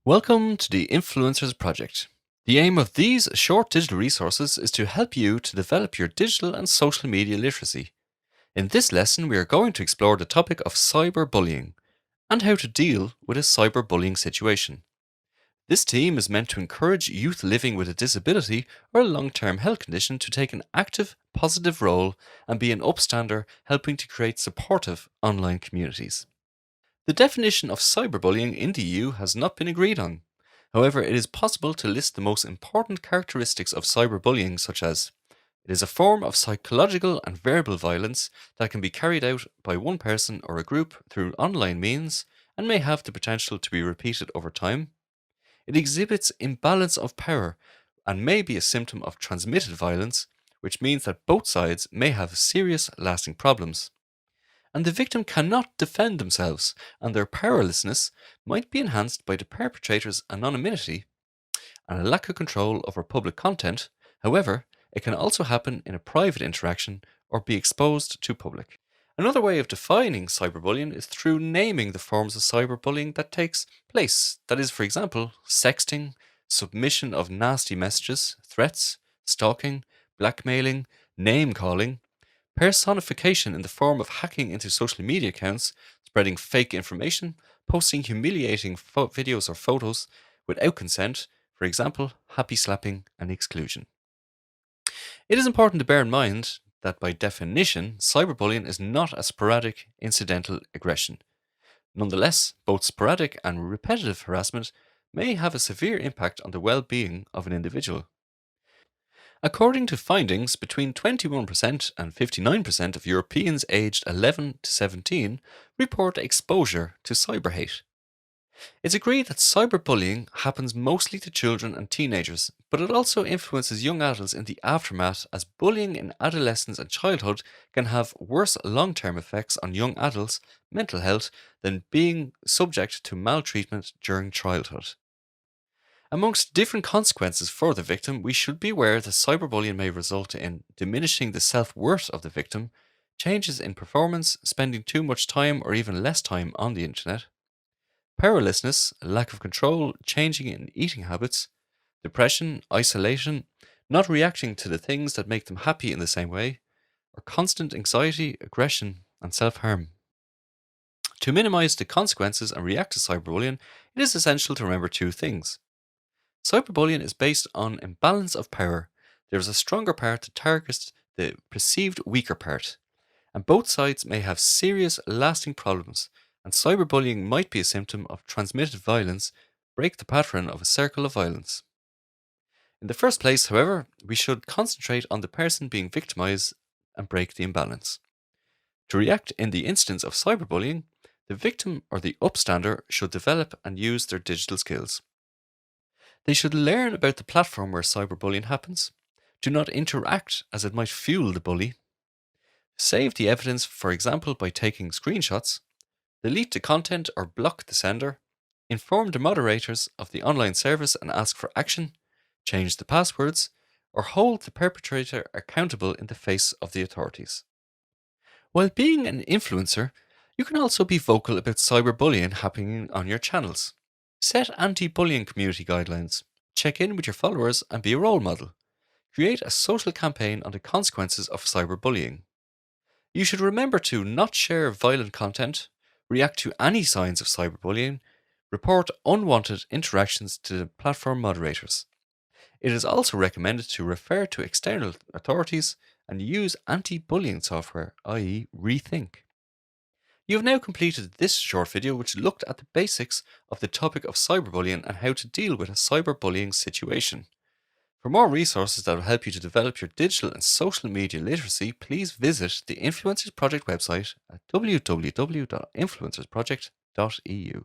Welcome to the Influencers Project. The aim of these short digital resources is to help you to develop your digital and social media literacy. In this lesson, we are going to explore the topic of cyberbullying and how to deal with a cyberbullying situation. This team is meant to encourage youth living with a disability or a long term health condition to take an active, positive role and be an upstander, helping to create supportive online communities. The definition of cyberbullying in the EU has not been agreed on. However, it is possible to list the most important characteristics of cyberbullying, such as it is a form of psychological and verbal violence that can be carried out by one person or a group through online means and may have the potential to be repeated over time. It exhibits imbalance of power and may be a symptom of transmitted violence, which means that both sides may have serious lasting problems, and the victim cannot defend themselves, and their powerlessness might be enhanced by the perpetrator's anonymity and a lack of control over public content. However, it can also happen in a private interaction or be exposed to public. Another way of defining cyberbullying is through naming the forms of cyberbullying that takes place. That is, for example, sexting, submission of nasty messages, threats, stalking, blackmailing, name calling, personification in the form of hacking into social media accounts, spreading fake information, posting humiliating videos or photos without consent, for example, happy slapping and exclusion. It is important to bear in mind that by definition, cyberbullying is not a sporadic, incidental aggression. Nonetheless, both sporadic and repetitive harassment may have a severe impact on the well being of an individual. According to findings, between 21% and 59% of Europeans aged 11 to 17 report exposure to cyber hate. It's agreed that cyberbullying happens mostly to children and teenagers, but it also influences young adults in the aftermath, as bullying in adolescence and childhood can have worse long term effects on young adults' mental health than being subject to maltreatment during childhood. Amongst different consequences for the victim, we should be aware that cyberbullying may result in diminishing the self worth of the victim, changes in performance, spending too much time or even less time on the internet, powerlessness, lack of control, changing in eating habits, depression, isolation, not reacting to the things that make them happy in the same way, or constant anxiety, aggression, and self harm. To minimize the consequences and react to cyberbullying, it is essential to remember two things. Cyberbullying is based on imbalance of power. There is a stronger part that targets the perceived weaker part, and both sides may have serious, lasting problems, and cyberbullying might be a symptom of transmitted violence, break the pattern of a circle of violence. In the first place, however, we should concentrate on the person being victimized and break the imbalance. To react in the instance of cyberbullying, the victim or the upstander should develop and use their digital skills. They should learn about the platform where cyberbullying happens. Do not interact, as it might fuel the bully. Save the evidence, for example, by taking screenshots. Delete the content or block the sender. Inform the moderators of the online service and ask for action. Change the passwords, or hold the perpetrator accountable in the face of the authorities. While being an influencer, you can also be vocal about cyberbullying happening on your channels. Set anti-bullying community guidelines. Check in with your followers and be a role model. Create a social campaign on the consequences of cyberbullying. You should remember to not share violent content, react to any signs of cyberbullying, report unwanted interactions to the platform moderators. It is also recommended to refer to external authorities and use anti-bullying software, i.e. Rethink. You have now completed this short video which looked at the basics of the topic of cyberbullying and how to deal with a cyberbullying situation. For more resources that will help you to develop your digital and social media literacy, please visit the Influencers Project website at www.influencersproject.eu.